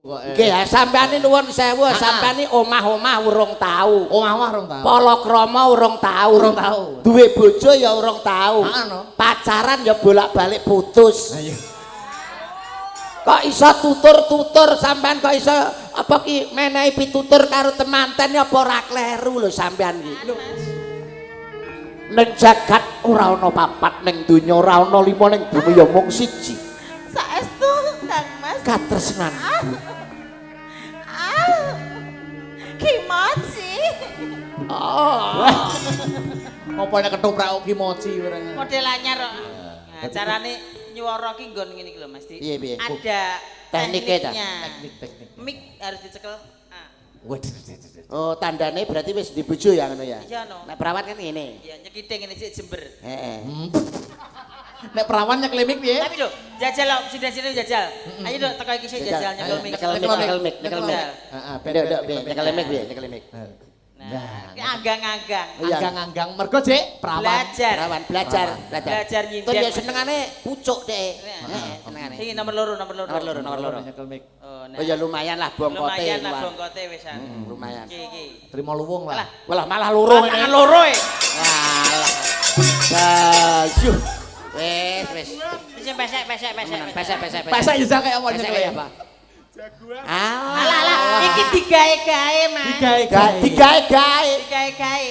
Nggih, sampeyan nuwun sewu, sampeyan omah-omah urung tau. Omah-omah urung tau. Palakrama urung tau. Urung tau. Duwe bojo ya urung tau. Heeh. Pacaran ya bolak-balik putus. Ayo. Kok iso tutur-tutur sampean kok iso apa ki menehi pitutur karo temanten apa ora kleru lho sampean iki. Ning jagat ora ana papat, ning donya ora ana lima, ning bumi ya mung siji. Saestu Kang Mas. Katresnan. Kimochi. Apa nek ketoprak kimochi ora. Model anyar kok. Nah, carane nyuwara ki nggon ngene iki lho Mas. Piye? Ada Tekniknya Teknik. Mic harus dicekel. Waduh. Oh, tandane berarti wis di bojo ya ngono ya. Iya no. Nek perawat kan ngene. Iya nyekithing ngene sik jember. Heeh. Nek perawan nyekel mic piye? Tapi lho, jajal lho, sini jajal. Ayo dok teko iki sik jajal nyekel mic. Nyekel mic. Heeh, Nyekel mic. Nah, anggang-anggang. Anggang-anggang mergo Cek perawan. Belajar. Belajar nyindir. Terus ya senengane pucuk deh. Senengane. Sing nomor loro. Nyekel mic. Oh ya lumayan lah bongkote. Lumayan lah bongkote wisan. Lumayan. Iki. Terima luwung lah. Walah malah loro ngene. Tangan loro e. Walah. Bayuh. Wes. Sing pesek. Pesek ya kaya apa nyekel ya, Pak? Alah. Iki digawe-gawe, Mas. Digawe-gawe.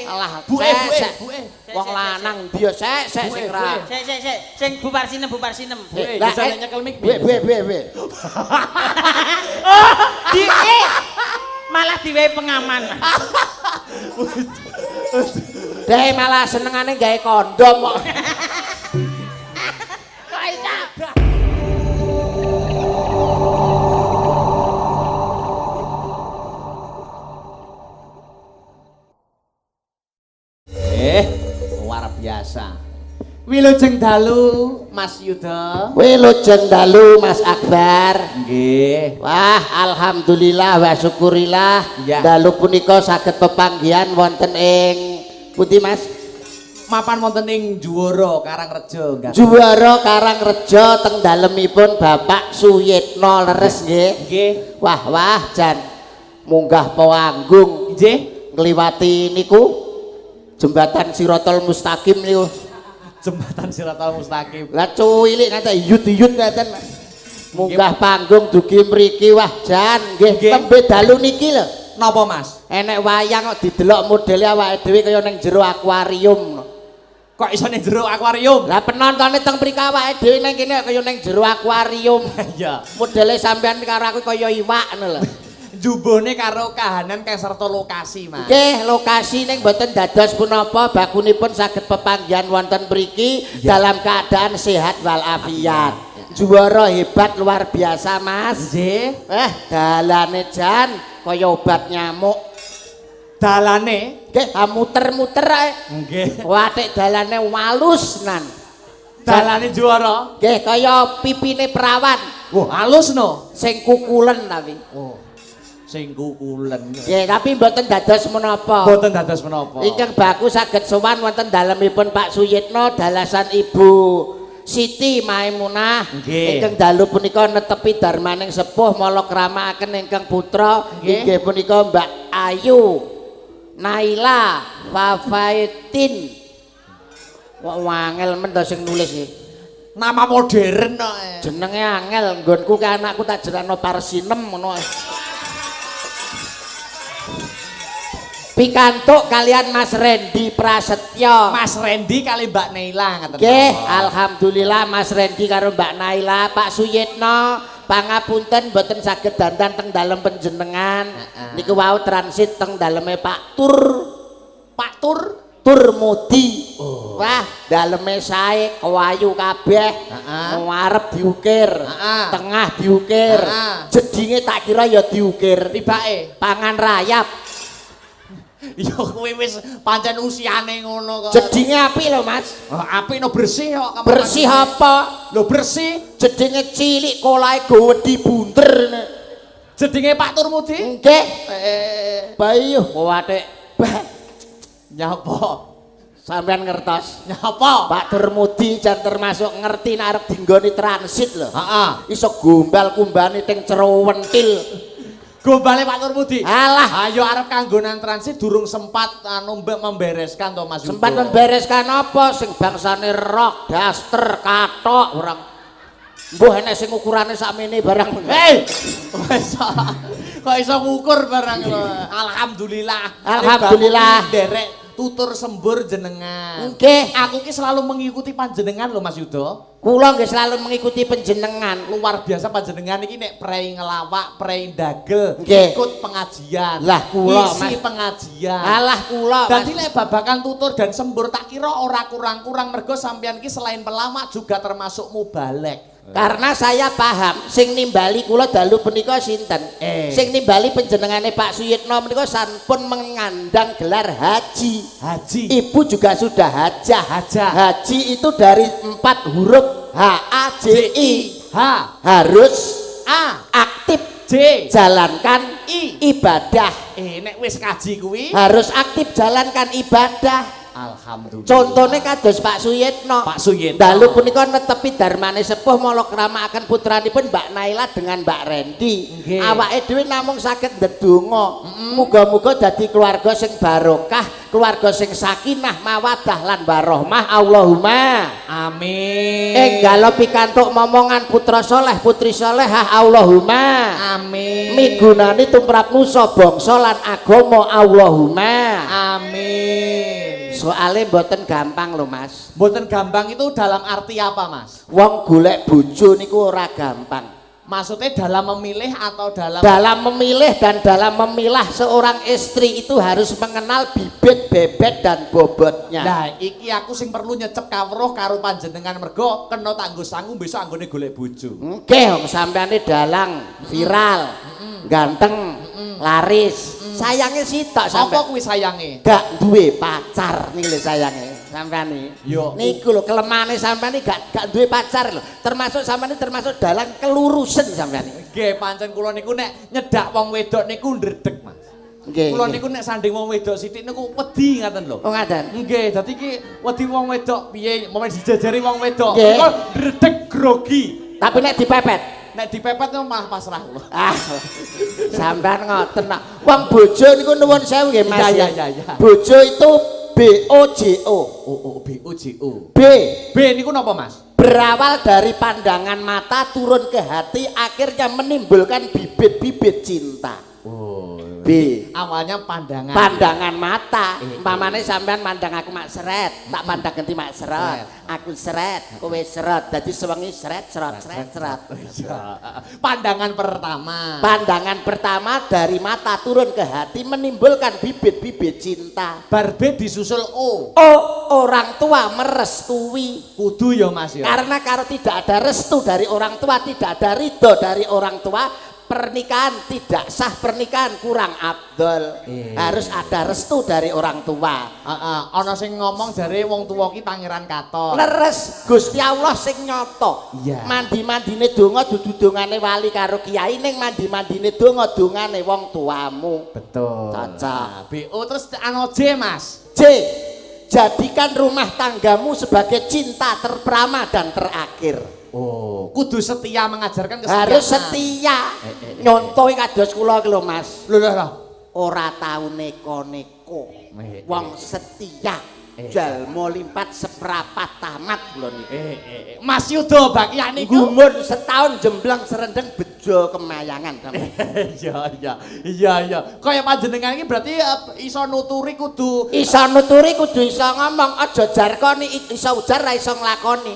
Alah, Buke. Wong lanang dia sek sing ra. Sik. Sing bubar sinem. Lah bisa nyekel mic. Buwe. Malah diwehi pengaman. Deh malah senengane gawe kondom kok. Kok iso? Luar biasa. Wilujeng dalu Mas Yuda. Wilujeng dalu Mas Akbar. Nggih. Wah, alhamdulillah wa syukurillah. Ya. Dalu punika saged pepanggihan wonten ing pundi Mas? Mapan wonten ing Juwara Karangreja nggih. Juwara Karangreja teng dalemipun Bapak Suyitno leres nggih. Nggih. Wah, jan munggah Pawanggung Nggih. ngliwati niku jembatan Siratal Mustaqim niku. Jembatan Siratal Mustaqim. Lah cuwilik ngaten yut-yut ngaten. Munggah panggung dugi mriki wah jan nggih tembe dalu niki lho. Napa Mas? Enek wayang kok didelok modele awake dhewe kaya ning jero akuarium. Kok iso ning jero akuarium? Lah penontone teng mriki awake dhewe ning kene kaya ning jero akuarium. Iya. Modele sampean karo aku kaya iwak ngono lho. Jubone karo kahanan serta lokasi, Mas. Nggih, lokasi ning mboten dados punapa, bakunipun saged pepanggihan wonten mriki dalam keadaan sehat walafiat. Juara hebat luar biasa, Mas. Nggih. Dalane jan kaya obat nyamuk. Dalane Nggih, muter-muter ae. nggih. Watik dalane walus nan. Dalane Juwara. Nggih, kaya pipine perawan. Wah, halus no. Sing kukulen tapi. Oh. Sing kukulen. Nggih, tapi mboten dados menapa. Mboten dados menapa. Ingkang bagus saged sowan wonten dalemipun Pak Suyitno dalasan Ibu Siti Maimunah. Ingkang dalu punika netepi darmaning sepuh mala kramakaken ingkang putra inggih punika Mbak Ayu Naila Fafaitin. Kok wangel men to sing nulis iki. Nama modern kok. Jenenge angel nggonku ke anakku tak jerano Parsinem ngono. Pikantuk kalian Mas Rendi Prasetyo. Mas Rendi kali Mbak Naila ngaten. Nggih, alhamdulillah Mas Rendi karo Mbak Naila, Pak Suyitno, pangapunten mboten saged dandan teng dalem panjenengan. Niku wau transit teng daleme Pak Tur Mudi. Wah, daleme sae kawayu kabeh. Ngarep diukir, tengah diukir. Jedinge tak kira ya diukir. Tibake Pangan rayap. ya kuwi wis pancen usiane ngono kok. Jedinge apik lho, Mas. Apik no bersih kok. Bersih apa? Lho bersih. Jedinge cilik kolahe gowedi bunter. Jedinge Pak Turmudi? Nggih. Bayuh kuwatik. Nyapa? Sampeyan ngertos. Nyapa? Pak Turmudi jan termasuk ngerti nek arep dinggoni transit lho. Heeh. Iso gombal kumbane teng Cerowentil. Gombale Pak Nurmudi. Alah, Ayo arep kanggo nang transit durung sempat anu membereskan to Mas Yudo. sempat membereskan apa sing bangsane rok, daster, kathok, orang. Mbuh enek sing ukurane sakmene barang. Hei. Kok iso ngukur barang lho. Alhamdulillah. Alhamdulillah. Derek tutur sembur jenengan. Nggih, Aku ki selalu mengikuti panjenengan lho Mas Yudo. kula nggih selalu mengikuti panjenengan. Luar biasa panjenengan iki nek prei ngelawak, prei dagel, Nggih. ikut pengajian. Lah, kula, isi Mas. pengajian. Alah kula. Dadi Mas. nek babakan tutur dan sembur tak kira ora kurang-kurang mergo sampeyan ki selain pelawak juga termasuk mubalek. Karena saya paham sing nimbali kula dalu punika sinten. Sing nimbali panjenengane Pak Suyitno menika sampun mengandang gelar haji. Haji. Ibu juga sudah hajah. Hajah. Haji itu dari 4 huruf H A J I. H Harus A aktif J jalankan I. ibadah. Nek wis kaji kuwi Harus aktif jalankan ibadah. alhamdulillah. Contohnya kados Pak Suyitno. Pak Suyitno. Dalu punika netepi darmane sepuh mala kramakaken putranipun Mbak Naila dengan Mbak Rendi. Nggih. Awake dhewe namung saged ndedonga. Muga-muga dadi keluarga sing barokah, keluarga sing sakinah, mawaddah lan warahmah. Allahumma Amin. enggalo pikantuk momongan putra soleh putri solehah. Allahumma Amin. migunani tumrap nusa bangsa lan agama. Allahumma Amin. soalnya mboten gampang lho Mas. Mboten gampang itu dalam arti apa Mas? Wong golek bojo niku ora gampang. Maksudnya dalam memilih atau Dalam memilih dan dalam memilah seorang istri itu harus mengenal bibit, bebet dan bobotnya. Nah, iki aku sing perlu nyecep kawruh karo panjenengan mergo kena tanggo sangu besok anggone golek bojo. Nggih, wong sampeane dalang, viral, ganteng, laris. Sayange sitok Apa sampean. kuwi sayange? Gak duwe pacar nih lho sayange. Sampean Yo. niku lho kelemahane sampean gak duwe pacar lho. Termasuk sampean termasuk dalang kelurusen sampean. Nggih, pancen kula niku nek nyedak wong wedok niku ndredeg, Mas. Nggih. Kula nggih. niku nek sanding wong wedok sithik niku wedi ngaten lho. Oh ngaten. Nggih, dadi iki wedi wong wedok piye momen dijajari wong wedok. Nggih. Kok ndredeg grogi. Tapi nek dipepet Nek dipepet malah pasrah kula. ah, sampean ngoten nak. Wong bojo niku nuwun sewu nggih Mas. Iya. Bojo itu B O J O. B O J O. B B niku napa, Mas? berawal dari pandangan mata turun ke hati akhirnya menimbulkan bibit-bibit cinta. Oh. B Awalnya pandangan. pandangan mata. Umpamane sampean mandang aku mak seret, tak pandang ganti mak seret. Seret. Aku seret, kowe seret. Dadi sewengi seret. Iya. Pandangan pertama. Pandangan pertama dari mata turun ke hati menimbulkan bibit-bibit cinta. Bar B disusul O. Oh, orang tua merestui. Kudu ya Mas ya. Karena kalau tidak ada restu dari orang tua, tidak ada ridho dari orang tua, pernikahan tidak sah, pernikahan kurang abdol. Harus ada restu dari orang tua. Ana sing ngomong jare wong tuwa ki pangeran katon. Leres Gusti Allah sing nyoto. Iya. Mandi-mandine donga dudu dongane wali karo kiai, ning mandi-mandine donga dongane wong tuamu. Betul. Cocok. BO terus ana J Mas. J. Jadikan rumah tanggamu sebagai cinta terpertama dan terakhir. Oh, kudu setia mengajarkan kesetiaan. Harus setia. Nyontohi kados kula iki lho Mas. Lho. Ora tau neko-neko. Wong setia. Jalma limpat seprapat tamat lho niku. Mas Yudo Bakyan niku. Gumun setahun jembleng serendeng bejo kemayangan. Iya. Kaya panjenengan iki berarti iso nuturi kudu Iso nuturi kudu iso ngomong, aja jarkoni iso ujar ra iso nglakoni.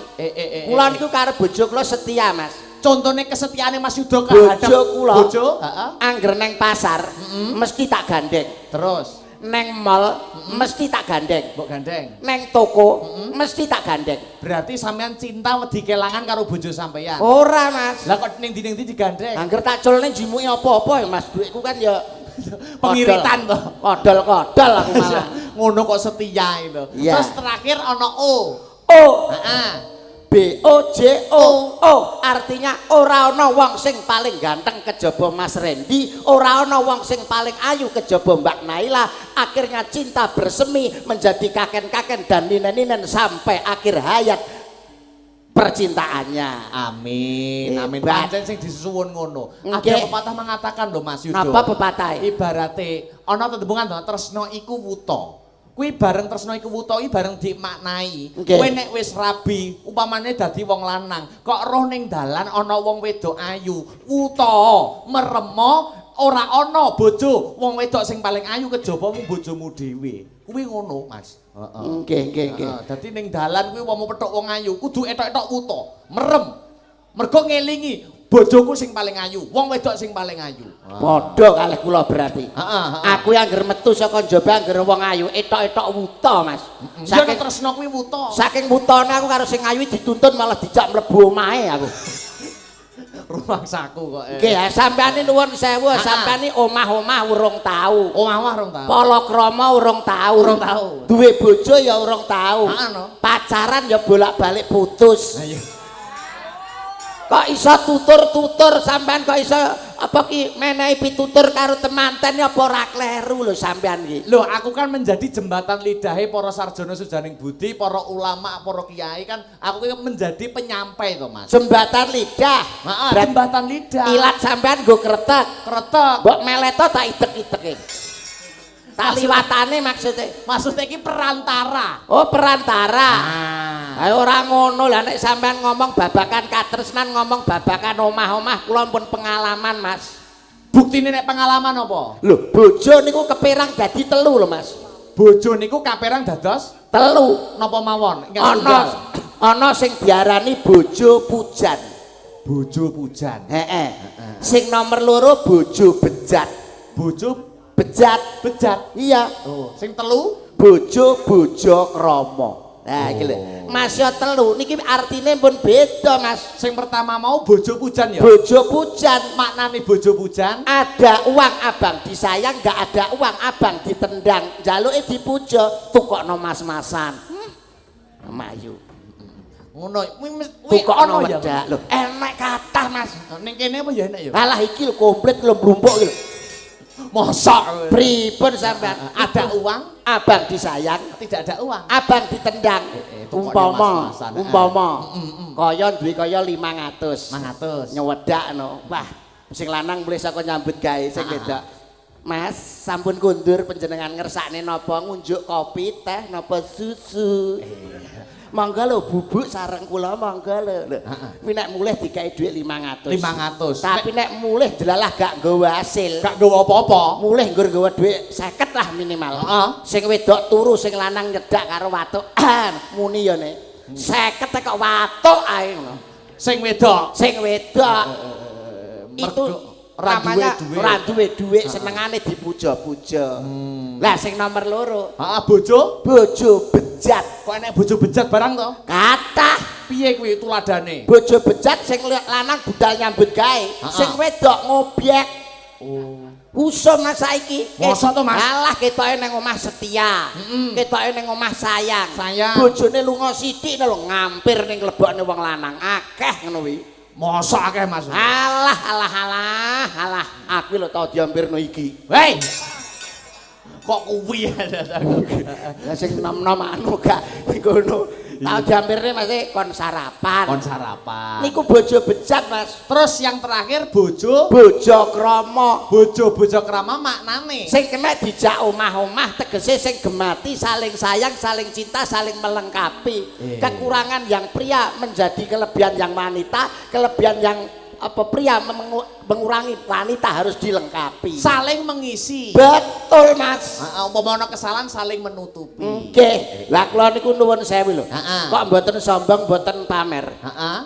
Kula niku karo bojo kula setia, Mas. contohnya kesetiaane Mas Yudo kehadap Bojo kula. bojo, Angger neng pasar mesti tak gandeng. terus Neng mall mesti tak gandeng. mbok gandeng. Neng toko mesti tak gandeng. Berarti sampean cinta wedi kelangan karo bojo sampean. Ora, Mas. Lah kok ning ndi digandeng? Angger tak culne jimuki apa-apa ya, Mas. Duitku kan ya Pengiritan toh. Kodol-kodol aku malah. Ngono kok setia itu. Iya. Terus terakhir ana O. O Heeh. B O J O O artinya ora ana wong sing paling ganteng kejaba Mas Rendi, ora ana wong sing paling ayu kejaba Mbak Naila. Akhirnya cinta bersemi menjadi kaken-kaken dan ninen-ninen sampai akhir hayat. percintaannya. Amin, amin. Hebat. Pancen sing disuwun ngono. Nggih. Ada pepatah mengatakan lho Mas Yudo. Apa pepatah? Ibarate ana tetembungan to, tresno iku wuta. Kuwi bareng tresno iku wuta iki bareng dimaknai. Nggih. Kowe nek wis rabi, upamane dadi wong lanang, kok roh ning dalan ana wong wedok ayu, wuta, meremo, ora ana bojo wong wedok sing paling ayu kejaba mung bojomu dhewe. Kuwi ngono, Mas. Heeh. Nggih. Dadi ning dalan kuwi wong petuk wong ayu, kudu etok-etok wuta, merem. Mergo ngelingi bojoku sing paling ayu, wong wedok sing paling ayu. Padha kalih kula berarti. Heeh. Aku yang anggere metu saka njaba anggere wong ayu, etok-etok wuta, Mas. Saking tresno kuwi wuta. Saking wutane aku karo sing ayu dituntun malah dijak mlebu omahe aku. Rumangsaku kok. Nggih, sampeyan nuwun sewu, sampeyan omah-omah urung tau. Omah rong tau. Palakrama urung tau. Urung tau. Duwe bojo ya urung tau. Heeh, no. Pacaran ya bolak-balik putus. Ayo. Kok iso tutur-tutur sampean kok iso apa ki menehi pitutur karo temanten apa ora kleru lho sampean iki. Loh, aku kan menjadi jembatan lidahe para sarjana sujaning budi, para ulama, para kiai kan aku ki menjadi penyampai to, Mas. Jembatan lidah. Heeh, jembatan lidah. Ilat sampean nggo kretek. Kretek. Mbok meleto tak itek-iteke. Tak liwatane Maksudnya iki perantara. Oh, perantara. Ah. Ayo ora ngono lah nek sampean ngomong babakan katresnan ngomong babakan omah-omah kula pun pengalaman, Mas. Buktine nek pengalaman apa? Lho, bojo niku kepirang dadi telu lho, Mas. Bojo niku kaperang dados Telu. napa mawon? Ana sing diarani bojo pujan. Bojo pujan. Heeh. Sing nomor loro bojo bejat. Bojo Bejat. Iya. Oh, sing telu bojo krama. Nah, iki lho. Mas yo telu niki artine pun beda, Mas. sing pertama mau bojo pujan ya. Bojo pujan Maknane bojo pujan ada uang abang disayang, nggak ada uang abang ditendang, jaluke dipuja, tukokno mas-masan. Mayu. ngono. Tukokno ya. wedak lho. Enek kathah, Mas. Ning kene apa ya enak ya? Alah iki lho komplit lho mrumpuk iki lho. Mosok. Pripun sampean? Ada uang, Abang disayang, tidak ada uang. abang ditendang. tukokne mas-masan. Umpama kaya duwe kaya 500. 500. Nyewedakno. Wah, sing lanang mulih saka nyambut gawe sing wedok. Mas, sampun kundur panjenengan ngersakne napa ngunjuk kopi, teh, napa susu? Monggo lho bubuk sareng kula monggo lho. Kuwi nek mulih dikai dhuwit 500. 500. Tapi nek mulih delalah gak nggawa hasil. Gak nggawa apa-apa. Mulih nggur nggawa dhuwit 50 lah minimal. Heeh. Sing wedok turu, sing lanang nyedak karo watuk. Muni ya nek. 50 kok watuk ae ngono. Sing wedok. Sing wedok. Itu namanya ora duwe dhuwit senengane dipuja-puja. Lah sing nomor loro. Heeh, bojo? Bojo bejat. Kok enek bojo bejat barang to? Kathah. Piye kuwi tuladane? Bojo bejat sing lanang budal nyambut gawe, sing wedok ngobyek. Oh. Usum Mas saiki. Mosok to, Mas? Alah ketoke ning omah setia. Ketoke ning omah sayang. Sayang. Bojone lunga sithik lho ngampir ning lebokne wong lanang. Akeh ngono kuwi. Mosok akeh Mas. Alah. Aku lho tau diampirno iki. Hei. Kok kuwi ya? Lah sing nom-nom anu gak ngono. Tau diampirne Mas kon sarapan. Kon sarapan. Niku bojo bejat Mas. Terus yang terakhir bojo krama. bojo krama maknane. Sing kena dijak omah-omah tegese sing gemati, saling sayang, saling cinta, saling melengkapi. Kekurangan yang pria menjadi kelebihan yang wanita, kelebihan yang pria mengurangi wanita harus dilengkapi. Saling mengisi. Betul Mas. Umpama ana kesalahan saling menutupi. Nggih. Lah kula niku nuwun sewu lho. Kok mboten sombong, mboten pamer. Heeh.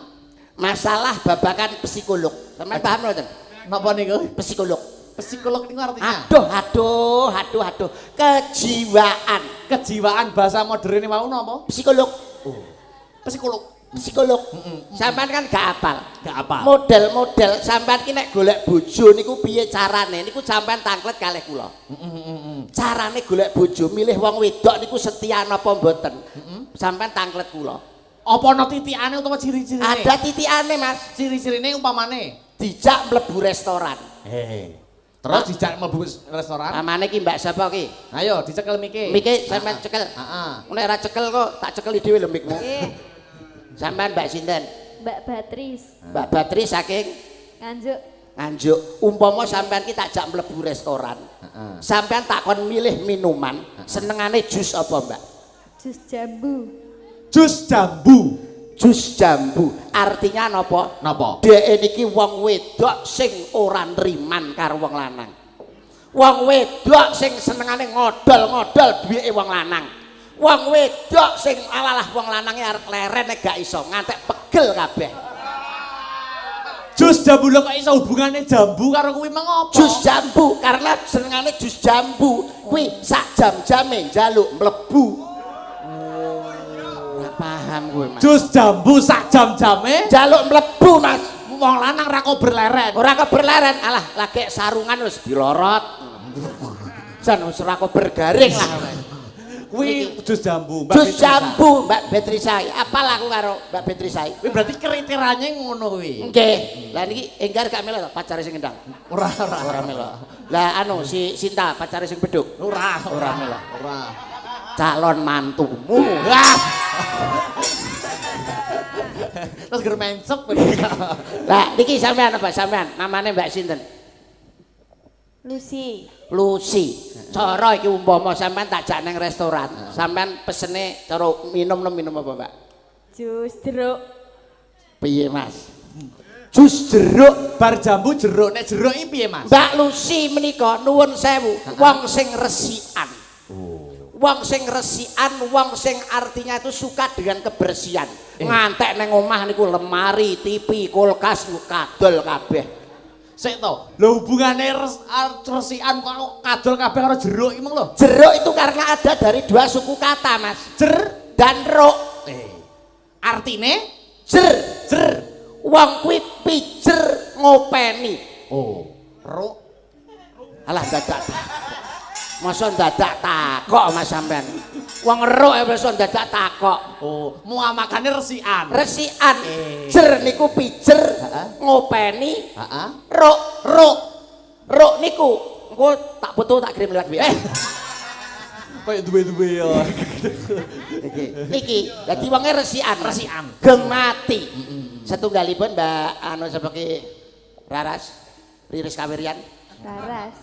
Masalah babakan psikolog. Sampeyan paham mboten? Napa niku? Psikolog. Psikolog niku artinya? Aduh. Kejiwaan. Kejiwaan bahasa modern mau napa? Psikolog. Psikolog. Sampean kan gak apal. Gak apa. Model-model sampean ki nek golek bojo niku piye carane? Niku sampean tanglet kalih kula. Carane golek bojo milih wong wedok niku setia napa mboten? Sampean tanglet kula. Apa ana titikane utawa ciri-cirine? Ada titikane Mas. Ciri-cirine umpamane Dijak mlebu restoran. Terus dijak mlebu restoran. Amane ki Mbak sapa ki? Ayo dicekel miki. Miki sampean cekel. Heeh. Nek ora cekel kok tak cekeli dhewe lho mikmu. Sampean Mbak sinten? Mbak Batris. Mbak Batri saking Nganjuk. Nganjuk. Umpama sampean ki tak jak mlebu restoran. Sampean takon milih minuman, senengane jus apa, Mbak? Jus jambu. Jus jambu. Jus jambu. Artinya napa? Napa? Dhek niki wong wedok sing ora nriman karo wong lanang. Wong wedok sing senengane ngodol-ngodol duweke wong lanang. Wong wedok sing alalah wong lanange arep leren nek gak iso ngantek pegel kabeh. Jus jambu lho kok iso hubungane jambu karo kuwi mengopo? Jus jambu karena senengane jus jambu kuwi sak jam-jame njaluk mlebu. Ora paham kowe, Mas. Jus jambu sak jam-jame Njaluk mlebu, Mas. wong lanang ra kok berleren. Ora kok berleren, alah lagi sarungan wis dilorot. Jan wis ora kok bergaring lah. Kuwi jus jambu, Mbak Jus Beatrice. jambu, Mbak Betrisai. Apal aku karo Mbak Betrisai. Kuwi berarti kriteриanya ngono kuwi. Nggih. Lah niki enggar gak melo pacare sing endang. Ora Melo. Lah anu si Sinta pacare sing beduk. Ora melo. Ora. Calon mantumu. Wah. Terus ger mencep. Lah niki sampean apa sampean? Namane Mbak sinten? Lucy. Lucy. Cara iki umpama sampean tak jak nang restoran, sampean pesene cara minum apa, Mbak? Jus jeruk. Piye, Mas? Jus jeruk. Bar jambu jeruk, nek jeruk iki piye, Mas? Mbak Lucy menika nuwun sewu, wong sing resikan. Wong sing resikan, wong sing artinya itu suka dengan kebersihan. Ngantek nang omah niku lemari, TV, kulkas niku kadol kabeh. Sik to. Lho hubungane resikan kok kadol kabeh karo jeruk iki mong lho. Jeruk itu karena ada dari dua suku kata, Mas. Jer Dan ruk. artine Jer. Wong kuwi pijer ngopeni. ruk. Alah dadak. Masa dadak takok Mas sampean. Wong ruk ya masa dadak takok. Muamakane resikan. Resikan. Jer niku pijer ngopeni. Heeh. Ruk niku engko tak foto tak kirim lewat WA. Kayak duwe-duwe ya. Niki dadi wonge resikan. Gemati. Setunggalipun Mbak anu sebagai Raras Riris Kawirian. Laras.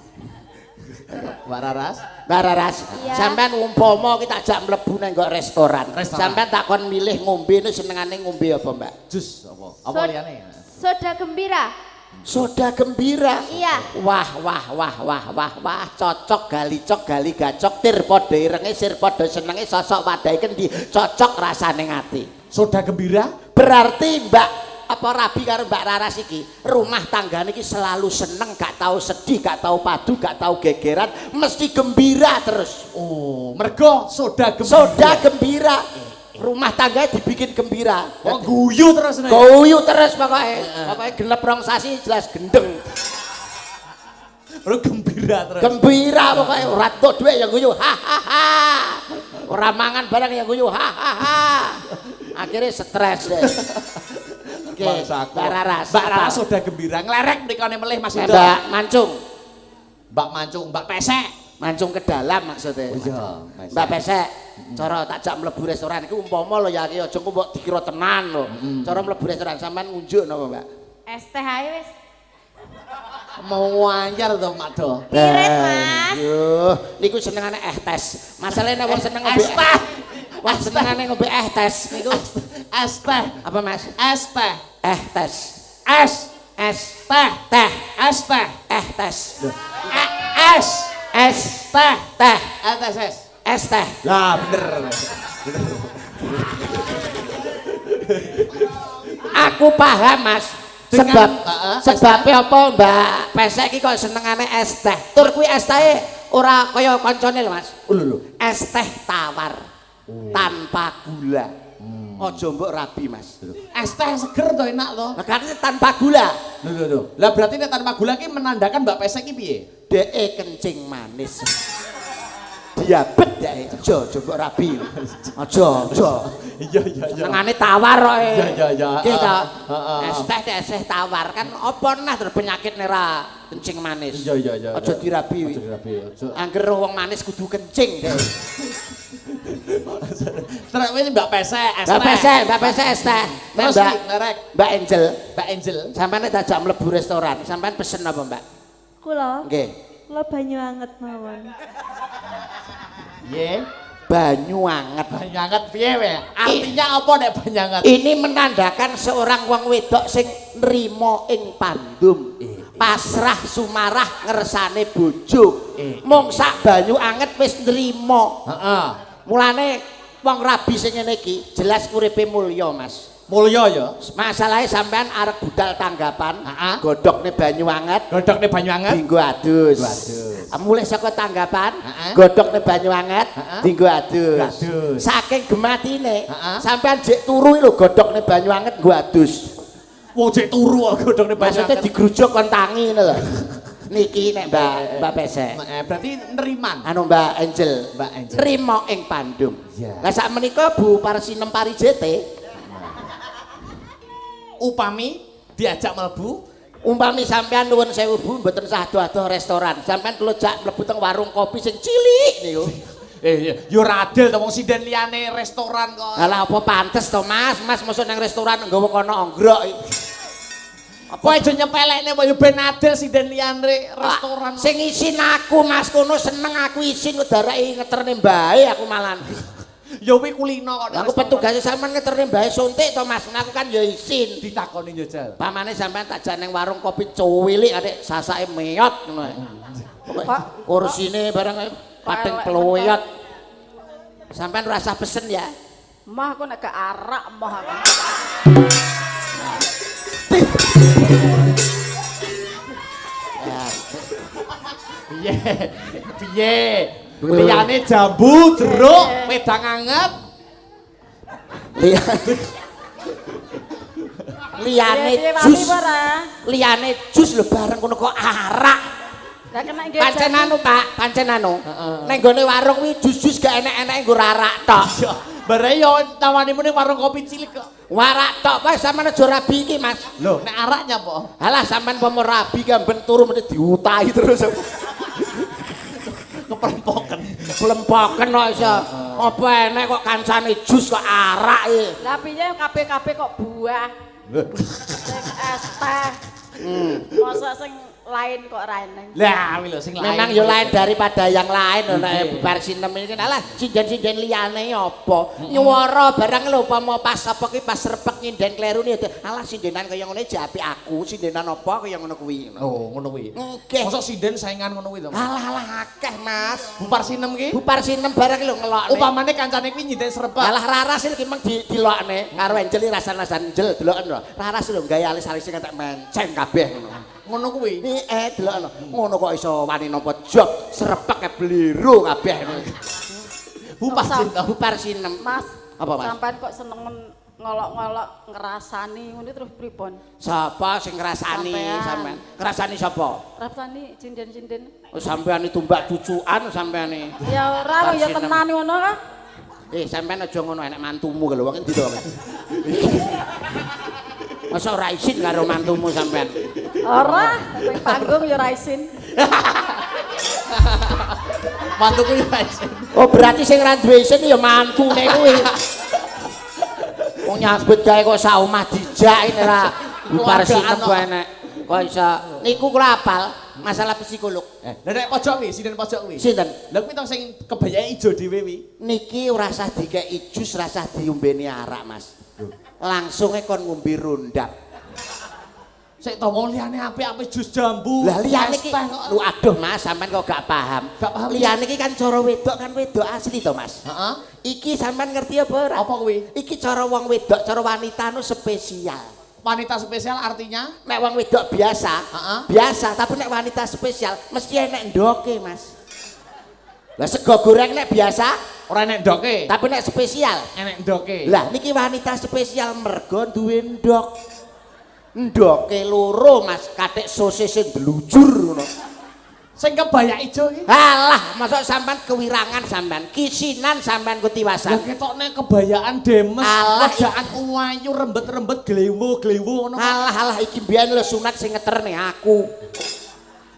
Mbak Raras. Mbak Raras, Iya. sampean umpama kita ajak mlebu nang nggo restoran. Restoran. Sampean takon milih ngombe nu senengane ngombe apa, Mbak? Jus apa? Apa liyane? Soda gembira. Soda gembira. Iya. Wah, cocok gali gacok tir padha irenge sir padha senenge sosok wadahe kendi cocok rasane ngati. Soda gembira? Berarti Mbak apa Rabi karo Mbak Raras iki rumah tanggane iki selalu seneng, gak tahu sedih, gak tahu padu, gak tahu gegeran, mesti gembira terus. Mergo soda gembira. Soda gembira. Rumah tangga dibikin gembira. Oh, guyu terus nih. Guyu terus pokoknya. Pokoknya genep rong sasi jelas gendeng. Bro gembira terus. Gembira pokoknya ora tok dhuwit ya guyu. Ha. Ora mangan barang ya guyu. Ha. Akhirnya stres deh. Oke, Mbak Raras. Mbak Raras soda gembira. Nglerek mrikane melih Mas Yudo. Mbak Mancung. Mbak Mancung, Mbak Pesek. Mancung ke dalam maksudnya. Iya, Mbak Pesek. Cara tak jak mlebu restoran iki umpama lho ya iki aja engko mbok dikira tenan lho. Cara mlebu restoran sampean ngunjuk napa, Mbak? Es teh ae wis. Mau anyar to, Mak Do. Pirit, Mas. Yuh, niku senengane tes. Masalahnya wong seneng ngombe Es teh. Wah, senengane ngombe tes niku. Es teh. Apa, Mas? Es teh. Tes. Es. Es Teh. teh. Es teh. Tes. Es. Es Teh. teh. Es. Es teh. Lah bener. Aku paham, Mas. Sebabnya apa Mbak Pesek iki kok senengane es teh. Tur kuwi es teh ora kaya kancane lho, Mas. Lho. Es teh tawar tanpa gula. Aja mbok rabi, Mas. Es teh seger to enak to. Lah kan tanpa gula. Lho. Lah berarti nek tanpa gula ki menandakan Mbak Pesek ki piye? Deke kencing manis. Diabet deke. Aja mbok rabi. Aja. Iya. Senengane tawar kok. Iya. Kita Heeh. es teh tawar kan apa nah penyakit nera kencing manis. Iya. Aja dirabi. Aja. Angger wong manis kudu kencing deh. Terus ini Mbak Pesek, es Mbak teh. Pesek, Mbak Pesek es teh. Nek Terus Mbak, iki, ngerek. Mbak Angel, Mbak Angel. sampean nek tajak mlebu restoran, sampean pesen apa, Mbak? Kula, Nggih. kula banyu anget mawon. Ye, Banyu anget. banyu anget piye we? Artinya apa nek banyu anget? Ini menandakan seorang wong wedok sing nrimo ing pandum. Pasrah sumarah ngersane bojo. Mung sak banyu anget wis nrimo. Heeh. Mulane wong rabi sing ngene iki jelas uripe mulya, Mas. Mulya ya. Masalahnya sampean arep budal tanggapan, Heeh. godhokne banyu anget, Godhokne banyu anget. dinggo adus. Mulai saka tanggapan, godhokne banyu anget, dinggo adus. Saking gematine, sampean jek turu lho godhokne banyu anget nggo adus. Wong jek turu kok godhokne banyu Maksudnya anget. digrujuk kon tangi ngono lho. Niki nek Mbak Pesek. Berarti neriman. Anu Mbak Angel, Mbak Angel. nrimo ing pandum. Iya. Lah sak menika Bu Parsinem Parijete Upami diajak mlebu, umpami sampean nuwun sewu Bu mboten sah ado-ado restoran. Sampean kula jak mlebu teng warung kopi sing cilik niku. yo ora adil to wong sinden liyane restoran kok. Alah apa pantes to Mas? Mas mosok nang restoran nggawa kono onggrok. Apa aja nyepelekne yo ben adil sinden liyane restoran. Sing isin aku Mas kono seneng aku isin udarake ngeterne mbae aku malan. Yo kuwi kulino kok. Aku petugasnya sampean ngeterne mbae suntik to Mas. Aku kan ya isin. ditakoni njajal. Pamane sampean tak jak ning warung kopi cuwilik adek sasake meyot ngono. Pak, kursine barang pating peluyot. Sampean rasa pesen ya. Mah aku nek arak moh aku. Ya. Piye? Piye? Liyane jambu, jeruk, wedang anget. Liyane jus. Liyane jus lho bareng kono kok arak. Lah kena nggih. Pancen anu Pak, pancen anu. Ning gone warung kuwi jus-jus gak enek-enek nggo arak tok. Bare yo tawanimu ning warung kopi cilik kok. Warak tok Pak sampean aja rabi iki Mas. Lho, nek araknya apa? Halah sampean pomo rabi kan ben turu mesti diutahi terus. Keprempoken. Kelempoken kok iso. Apa enek kok kancane jus kok arak iki. Lah piye kabeh-kabeh kok buah. Sing es teh. Masa sing lain kok ra eneng. Lah, kuwi lho sing lain. Memang yo lain daripada yang lain lho nek bubar sinem iki. Alah sinden-sinden liyane apa? Nyuwara barang lho upama pas apa ki pas repek nyinden kleru ni alah sindenan kaya ngene japi aku sindenan apa kaya ngono kuwi. Oh, ngono kuwi. Nggih. Mosok sinden saingan ngono kuwi to. Alah akeh Mas. Bupar sinem ki. Bubar sinem barang lho ngelokne. Upamane kancane kuwi nyinden srepek. Alah raras iki meng dilokne karo Angel rasan-rasan Angel deloken lho. Raras lho gawe alis-alis sing entek menceng kabeh ngono. Ngono kuwi. Delokno. Ngono kok iso wani nampa job srepek bliru kabeh. Bupar sinem. Mas, Apa, Mas? sampean kok seneng ngolok-ngolok ngrasani ngono terus pripun? Sapa sing ngrasani Sampean. sampean? Ngrasani sapa? Rasani cinden-cinden. Oh, sampean iki tumbak cucukan sampean iki. Ya ora lho ya Parsinem. tenan ngono ka. Sampean aja ngono enek mantumu lho wong ndi to. Masa ora isin karo mantumu sampean. Ora, ning panggung ya ora isin. Mantuku yo isin. Oh berarti sing ra duwe isin ya mantune kuwi. Wong nyambut gawe kok sak omah dijak ini ra bubar sinem kok enek. Kok iso niku kula apal masalah psikolog. Lah nek pojok kuwi, sinden pojok kuwi. Sinten? Lah kuwi to sing kebayake ijo dhewe kuwi. Niki ora usah dikeki jus, ora usah diombeni arak, Mas. Langsunge kon ngombe rondap. Sik to wong liyane apik-apik jus jambu. Lah liyane es iki teh kok. lu aduh Mas, sampean kok gak paham. Gak paham. Liyane iki kan cara wedok asli to, Mas. Heeh. Iki sampean ngerti apa ora? Apa kuwi? Iki cara wong wedok, cara wanita nu spesial. Wanita spesial artinya Nek wong wedok biasa, biasa, tapi nek wanita spesial mesti enek ndoke, Mas. Lah sego goreng nek biasa, ora enek ndoke, tapi nek spesial. enek ndoke. Lah niki wanita spesial mergo duwe ndok. Ndoke loro Mas, katik sosis sing blujur ngono. Sing kebaya ijo iki. Halah, masuk sampean kewirangan sampean, kisinan sampean Lah kutiwasan. ketokne kebayaan demes, Alah, wajaan uwayu rembet-rembet glewo-glewo ngono. Halah iki mbiyen lho sunat sing ngeterne aku.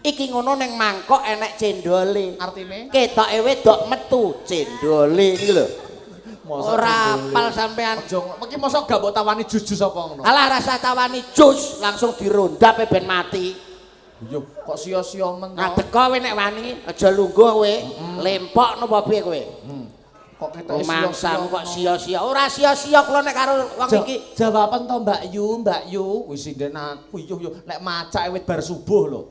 Iki ngono ning mangkok enek cendole. Artine Ketoke wedok metu cendole iki lho. Ora apal sampean. Aja iki mosok gak mbok tawani jus-jus apa ngono. Alah rasa tawani jus langsung dirondap ben mati. Yo kok sia-sia men. Nah teko kowe nek wani aja lungguh kowe. Lempok napa piye kowe? Kok ketoke Mangsamu kok sia-sia. Ora sia-sia kula nek karo wong iki. Jawaban to Mbak Yu. Wis sinden aku yo nek macake wit bar subuh lho.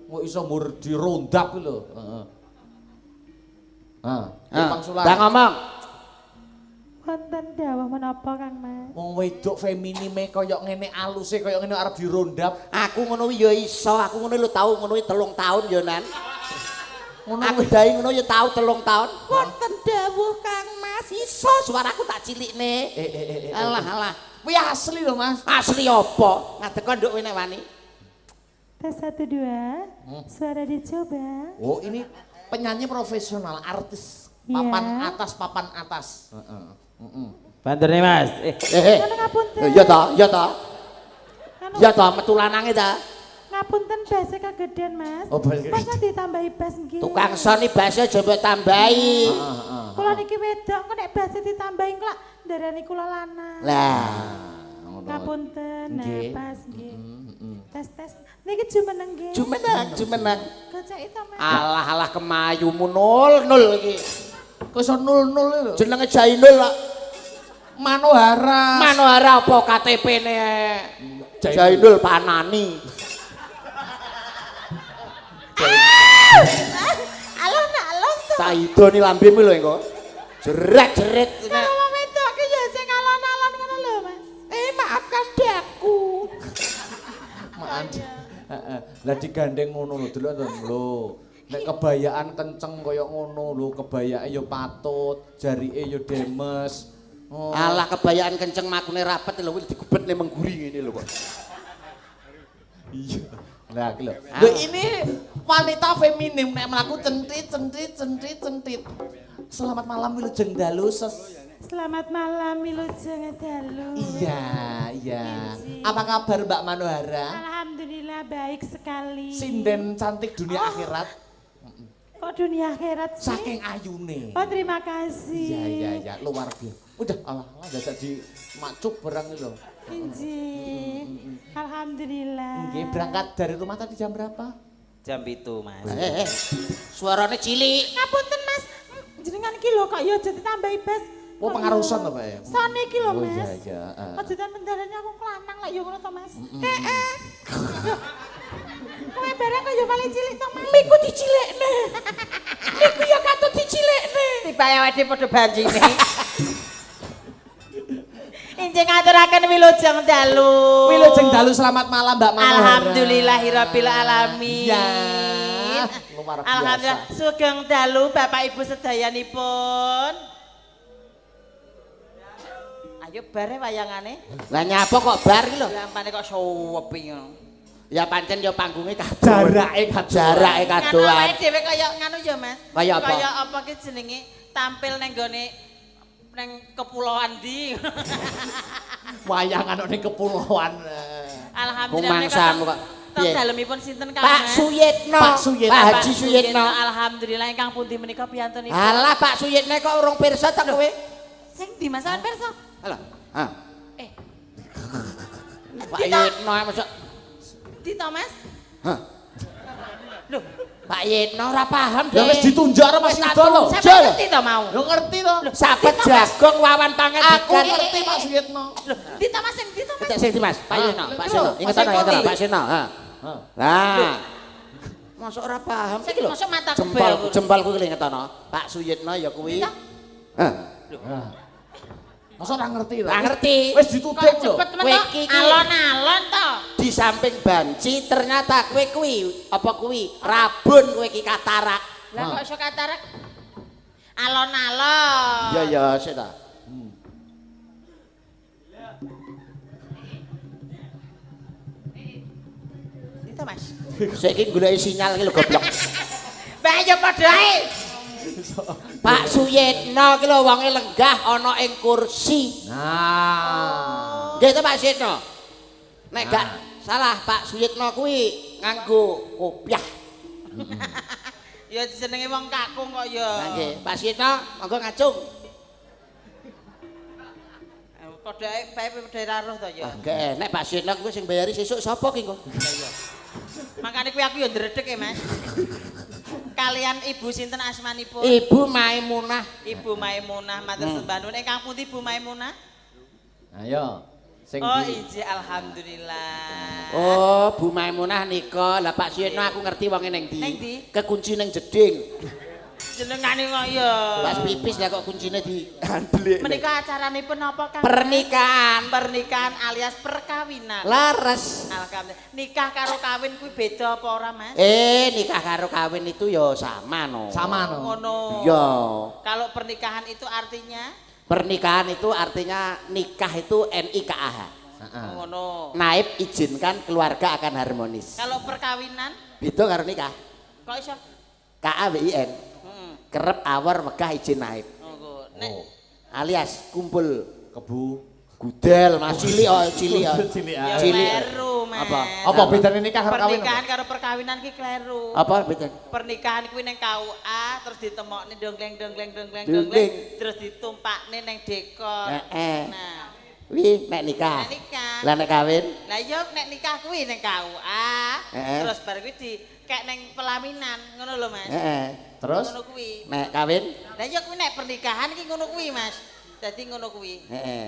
Kok iso mbur dirondap ku lho. Heeh. Bang Sular. Dah ngomong. Wonten dawuh menapa Kang Mas? Wong wedok feminime kaya ngene aluse kaya ngene arep dirondap. Aku ngono ya iso, aku ngono lho tau ngono 3 tahun ya Nan. Ngono Aku dai ngono ya tau 3 tahun. Wonten dawuh Kang Mas iso suaraku tak cilikne. Alah. Kuwi asli lho Mas. Asli apa? Ngadeg kok nduk nek wani. Tes 1 2. Suara dicoba. Oh, ini penyanyi profesional, artis. Iya. Papan atas. Banter nih Mas. Ngono ngapunten. Ya ta, ya ta. Anu, Ya ta metu lanange ta. ngapunten base kagedean Mas. Oh, balik. Masa ditambahi bas nggih. Tukang soni base aja mbok tambahi. Kula niki wedok kok nek base ditambahi kok ndarani kula lanang. Lah, Ngapunten. Nah, Nggih. pas nggih. Tes. Niki jumeneng nggih. jumeneng. Goceki to Mas. Alah kemayumu nul iki. Kok iso 0-0 lho. Jenenge Jainul kok. Manohara. Manohara apa KTP-ne? Jainul Panani. Alon-alon to. Tak idoni lambemu lho engko. Jeret-jeret. Kalau wedok ki ya sing alon-alon ngono lho Mas. Maafkan daku. Lah digandeng ngono lho delok to lho. Nek kebayaan kenceng kaya ngono lho, kebayake ya patut, jarike ya demes. Oh. Alah kebayaan kenceng makune rapet lho digubetne mengguri ngene lho kok. Iya. Lah iki lho. Lho ini wanita feminim nek mlaku centit. Selamat malam Wilujeng Dalu. Selamat malam Wilujeng Dalu. Iya. Apa kabar Mbak Manohara? Alhamdulillah baik sekali. Sinden cantik dunia akhirat. Kok dunia akhirat sih? Saking ayune. Oh terima kasih. Iya, luar biasa. Udah, Allah dadak di macuk barang itu. Injih. Alhamdulillah. Nggih, berangkat dari rumah tadi jam berapa? Jam itu Mas. Suarane cilik. Ngapunten Mas. Jenengan iki lho kok ya aja ditambahi bas. Oh, pengarusan to, Pak ya? Sone iki lho Oh, Mas. iya. Aja ten mendarane aku kelanang lek ya ngono to Mas. Kowe barang kok ya paling cilik to Mas. Miku dicilekne. Miku ya katut dicilekne. Tibae awake padha banjine. Injih ngaturaken Wilujeng Dalu. Wilujeng Dalu selamat malam Mbak Manohara. Alhamdulillahirabbil alamin. Ya, luar biasa. Alhamdulillah sugeng dalu Bapak Ibu sedayanipun. Ayo bare wayangane. Lah nyapa kok bar iki lho? Lampane kok suwepi ngono. Ya pancen ya panggungnya kadoan. Jarake Nganu kadoan. awake dhewe kaya nganu ya Mas. Kaya apa? Kaya apa ki jenenge tampil ning gone ning kepulauan di. Wayangan ning kepulauan. Alhamdulillah Mangsamu kok. Teng Piye? dalemipun sinten Kang Pak Mas? Suyitno. Pak Suyitno. Pak Haji Suyitno. Alhamdulillah ingkang pundi menika piyantunipun. Alah Pak Suyitno kok urung pirsa ta kowe? Sing di masalah perso. Alah. Ah. Eh, Pak Yitno masuk. di Thomas. Hah. Loh, Pak Yitno ora paham Ya wis ditunjuk karo Mas Yudo lho. sampe ngerti to mau? Yo ngerti to. Sahabat jagung wawan pangan Aku ikan. ngerti Pak Suyitno. Loh, di Thomas sing di Thomas. Tidak sing Mas, Pak Yitno, Pak Lho, Sino. Ingat ana Mas Pak Sino. Ha. Lah. Masuk ora paham Sing iki lho. masuk mata Jempol kebel. jempol kuwi inget ana. Pak Suyitno ya kuwi. Iya. Hah. Masa ora ngerti to? Ora ngerti. Wis dituding Kok lho. cepet men Kowe to? iki- Alon-alon to. Di samping banci ternyata kowe kuwi apa kuwi rabun kowe iki katarak. Lah kok iso katarak? Alon-alon. Ya ya sik ta. Di Thomas. Saiki goleki sinyal iki lho goblok. Mbak yo padha ae. Pak Suyitno iki lho wonge lenggah ana ing kursi. Nah. Nggih to Pak Suyitno. Nek gak salah Pak Suyitno kuwi nganggo kopiah. Ya jenenge wong kakung kok ya. Nah, nggih, Pak Suyitno monggo ngacung. Kodake bae pedhe roh to ya. Nggih, nek Pak Seno kuwi sing bayari sesuk sapa ki kok? Makane kuwi aku ya ndredeg ya, Mas. Kalian Ibu sinten asmanipun? Ibu Maimunah. Ibu Maimunah matur sembah nuwun. Ingkang pundi Bu Maimunah? Ayo. Sing Oh, di. iji alhamdulillah. Oh, Bu Maimunah nika. Lah Pak Seno aku ngerti wonge ning ndi? Ning ndi? Kekunci ning jeding. Jenengane kok ya. Pas pipis lah kok kuncine diandlek. Menika acaranipun apa Kang? Pernikahan. Pernikahan alias perkawinan. Laras. Alhamdulillah. Nikah karo kawin kuwi beda apa ora, Mas? Nikah karo kawin itu ya sama no. Sama no. Ngono. Ya. Kalau pernikahan itu artinya Pernikahan itu artinya nikah itu NIKAH. Heeh. ngono. Naib izinkan keluarga akan harmonis. Kalau perkawinan Beda karo nikah. kok iso? KAWIN. Heeh. Kerep awar megah izin naib. Monggo. Nek Alias kumpul Kebu. gudel mas cilik oh cilik oh. Cilik. ya Cilik. kleru, Mas. Apa? Apa bedane nikah karo kawin? Pernikahan karo perkawinan ki kleru. Apa beda? Pernikahan kuwi ning KUA terus ditemokne dongkleng Dongkleng. terus ditumpakne ning dekor. Heeh. Nah, Wi nek nikah. nek nikah. Lah nek kawin? Lah iya nek nikah kuwi ning KUA. Heeh. Terus bar kuwi dikek ning pelaminan, ngono lho Mas. Heeh. Terus Ngono kuwi. Nek kawin? Lah iya kuwi nek pernikahan iki ngono kuwi Mas. Dadi ngono kuwi. Heeh.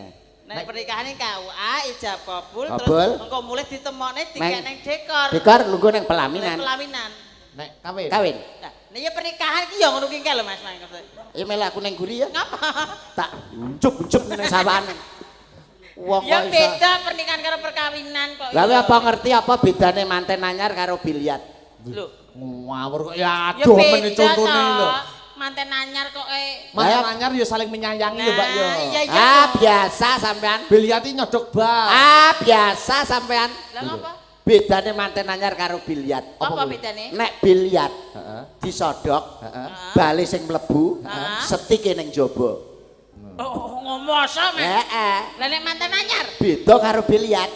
Nek pernikahan ning KUA ijab kabul Kabul. terus engko mulih ditemokne dikek ning dekor. Dekor lungguh nang Ning pelaminan. pelaminan. nek kawin. Kawin. Nah, nek ya pernikahan iki ya ngono ki lho Mas. Ya melak aku ning guri ya. Ngapa? Tak unjuk-unjuk ning sawane. Wong Ya kok iso. beda pernikahan karo perkawinan kok. Lah iya. apa ngerti apa bedane manten anyar karo biliat? Lho. Ngawur kok ya Ya aduh men beda contone toh. lho. Manten anyar kok Mantan anyar ya saling menyayangi ya, Mbak ya. Iya iya. Ah toh. biasa sampean. Biliati nyodok bal. Ah biasa sampean. Lah ngapa? Bedane manten anyar karo biliat. Apa bedane? Nek biliat Heeh. disodok, Heeh. bale sing mlebu, Heeh. setike ning jaba. Oh, ngomoso Mas. Heeh. Lah nek manten anyar? Beda karo biliat.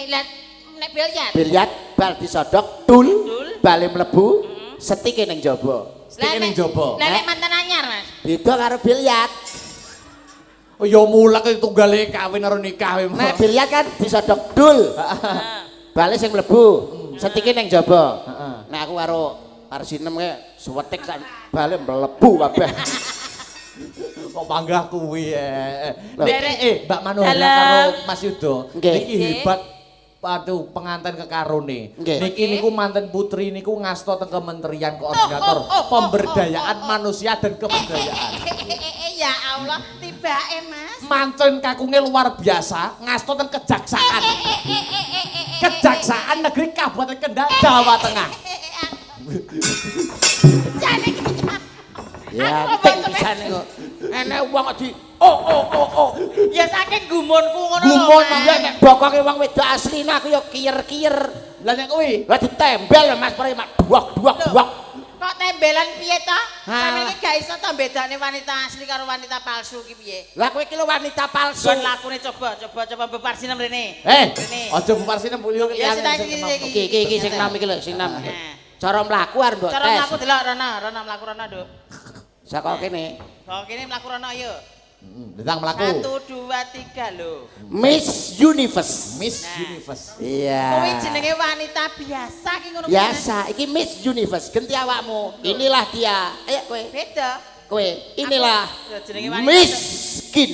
Lah nek biliar. Biliat bal disodok, tul, Tul. bale mlebu, setike ning jaba. Setike ning jaba. Lah nek manten anyar Mas. Beda karo biliat. Oh ya mulak itu tunggale kawin karo nikah wae. Nek biliat kan disodok dul, Heeh. bale sing mlebu, setike ning jaba. Heeh. Nek aku karo Arsinem ke suwetik sak bale mlebu kabeh. Kok panggah kuwi Loh. Mbak Manohara Dalam. karo Mas Yudo. Nggih. Niki hebat. Aduh, pengantin kekarone. Nggih. Niki niku manten putri niku ngasto teng Kementerian Koordinator Pemberdayaan Manusia dan Kebudayaan. Ya Allah, tibake Mas. Manten kakunge luar biasa, ngasto teng Kejaksaan. Kejaksaan Negeri Kabupaten Kendal, Jawa Tengah. Jane iki. Ya, Aku ting kok pisan niku. Enek wong kok di oh. Ya saking gumunku ngono lho. Gumun Mas. ya nek bokonge wong wedok asline aku ya kiyer-kiyer. Lah nek kuwi Lah ditembel Mas Preman. Duak. Kok tembelan piye to? Ha. Sampeyan iki gak iso to bedane wanita asli karo wanita palsu ki piye? Lah kowe iki lho wanita palsu. Gon lakune coba bebar sinem rene. Rene. aja buparsine yo Ya sudah iki. Iki sing enam iki lho, sing enam. Nah. Cara mlaku arep mbok Cara tes. mlaku delok Rono mlaku Rono, Nduk. Saka kene. Kok kene mlaku Rono yo. Ditang mlaku. 1 2 3 lho. Miss Universe. Miss Nah. Universe. Iya. Kuwi jenenge wanita biasa ki ngono kuwi, Biasa, iki Miss Universe. Genti awakmu. Inilah dia. Ayo kowe. Mas. Beda. Kowe, inilah Aku, jenenge wanita. miskin.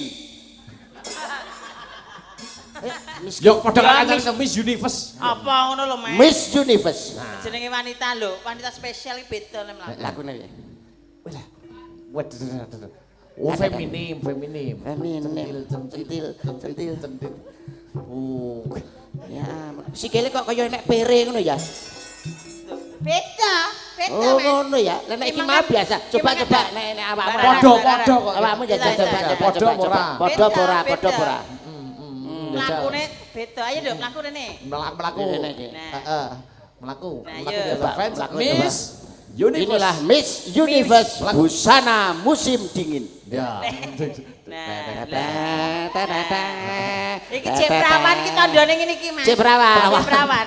Miskin. Yo padha Ya, karo Miss. Miss Universe. Apa ngono lho, Mas? Miss Universe. Jenenge wanita lho, wanita spesial iki beda nek mlaku. Lakune piye? Waduh. Oh feminim. Feminin, centil. Oh. Ya, sikile kok kaya nek pere ngono ya. Beda, Oh, Mas. ngono ya. Lah nek iki Emang mah kan- biasa. Coba emang coba kan- nek awakmu. Podo kok. Awakmu jajal Tidak, coba tidak. Podo ora. Podo ora, Beda, podo beda. ora. Mlakune beda. Ayo Nduk, mlaku rene. Melaku. Ini, ini. Nah. Heeh. Melaku. Nah, Melaku iya. biasa Coba, fans. melaku, Miss Universe. Inilah Miss Universe Miss. busana musim dingin. Ya. Nah, Iki iki cek perawan ki tandane ngene iki, Mas. Cek perawan. Cek perawan.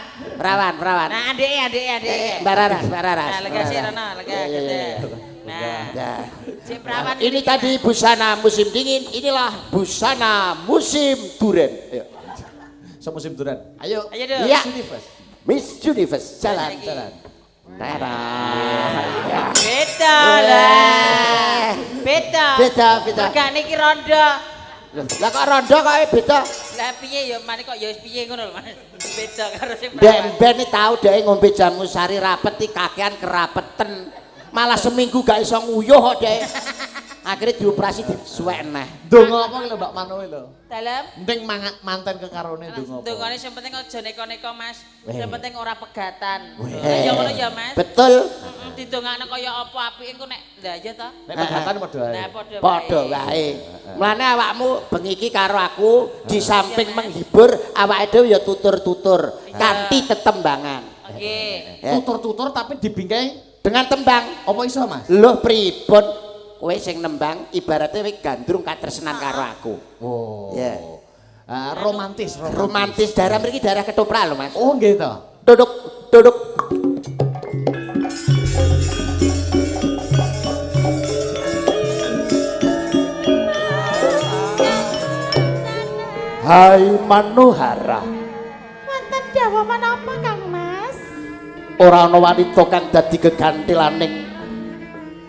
Perawan. Nah, adike. Mbak Raras. Nah, lega sih Rono, lega Iya, iya, gede. iya. Nah, Cek perawan ini tadi busana musim dingin, inilah busana musim duren. Ayo. Semusim duran. Ayo. Ayo dong. Iya. Universe. Miss Universe, jalan. Jalan. Tera. Beda lah. Beda. Beda. Regane iki rondo. Lah kok rondo kok beda? Lah piye ya mane kok ya wis piye ngono lho Mas. Beda karo sing Dek perawan. ben tau dek ngombe jamu sari rapet iki kakean kerapeten. Malah seminggu gak iso nguyuh kok dek. Akhirnya dioperasi disuwek neh. Donga apa lho Mbak Mano lho? Dalem. Penting manten kekarone donga apa? Dongane sing penting aja neko-neko Mas. Sing penting ora pegatan. Eh, Ya ngono ya Mas. Betul. Didongakno kaya apa apike engko nek lha ya ta. Nek pegatan padha ae. Nah padha Padha wae. Mulane awakmu bengi iki karo aku di samping menghibur awake dhewe ya tutur-tutur kanthi tetembangan. Oke. Tutur-tutur tapi dibingkai Dengan tembang. apa iso Mas? Loh pripun? Kowe sing nembang ibaratnya kowe gandrung katresnan karo aku. Oh. Ya. Romantis. Romantis daerah mriki daerah ketoprak lho Mas. Oh nggih to. Duduk. Hai Manuhara. Wonten dawa menapa Kang Mas? Ora ana wanita kang dadi gegantilaning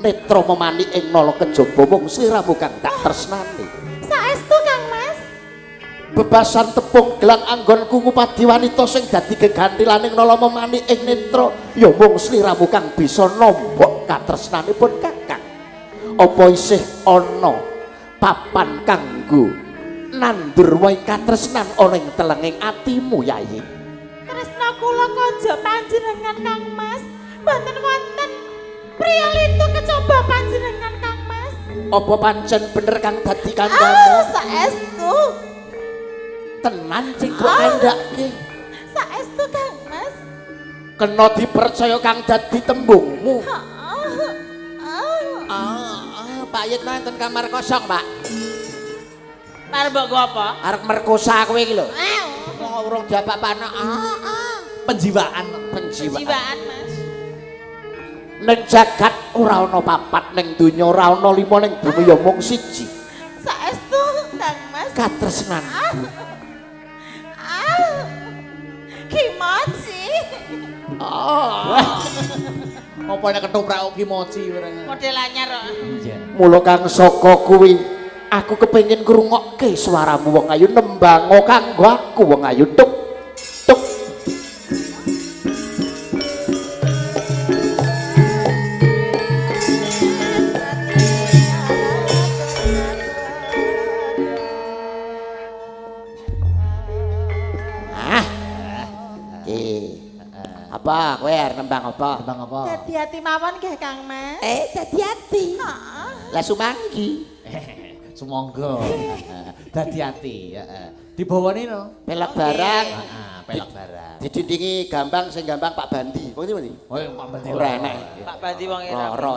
netra memani ing nala kejaba mung sliramu kang tak tresnani. Saestu Kang Mas. Bebasan tepung gelang anggonku ngupadi wanita sing dadi gegantilaning nala memani ing netra ya mung sliramu kang bisa nombok katresnanipun Kakang. Apa isih ana papan kanggo nandur wae katresnan ana ing telenging atimu Yayi? Tresna kula kaja panjenengan Kang Mas. Mboten wonten priya lintu kecoba panjenengan Kang Mas. Apa pancen bener kang dadi kandamu? Saestu. Tenan sing mbok kandhake. Saestu Kang Mas. Kena dipercaya kang dadi tembungmu. Pak Yitno enten kamar kosong, Pak. Arep mbok go apa? Arep merkosa kowe iki lho. Urung diapa-apana. Penjiwaan. Jiwaan Mas. Ning jagat ora ana papat, ning donya ora ana lima, ning bumi ya mung siji. Saestu Kang Mas. Katresnan. Kimochi. Apa nek ketoprak ugi mochi bareng. Model anyar kok. Mula kang saka kuwi aku kepengin ngrungokke swaramu wong ayu nembang kanggo aku wong ayu tuk tuk. Apa kowe arep nembang apa? Bang apa? Dadi ati mawon nggih Kang Mas. Dadi ati. Lah sumanggi. Sumangga. Dadi ati, heeh. Dibawani no. Pelak barang. Heeh, pelak barang. Didindingi gampang sing gampang Pak Bandi. Wong ndi? Oh, Pak Bandi. Ora enak. Pak Bandi wong era. Loro.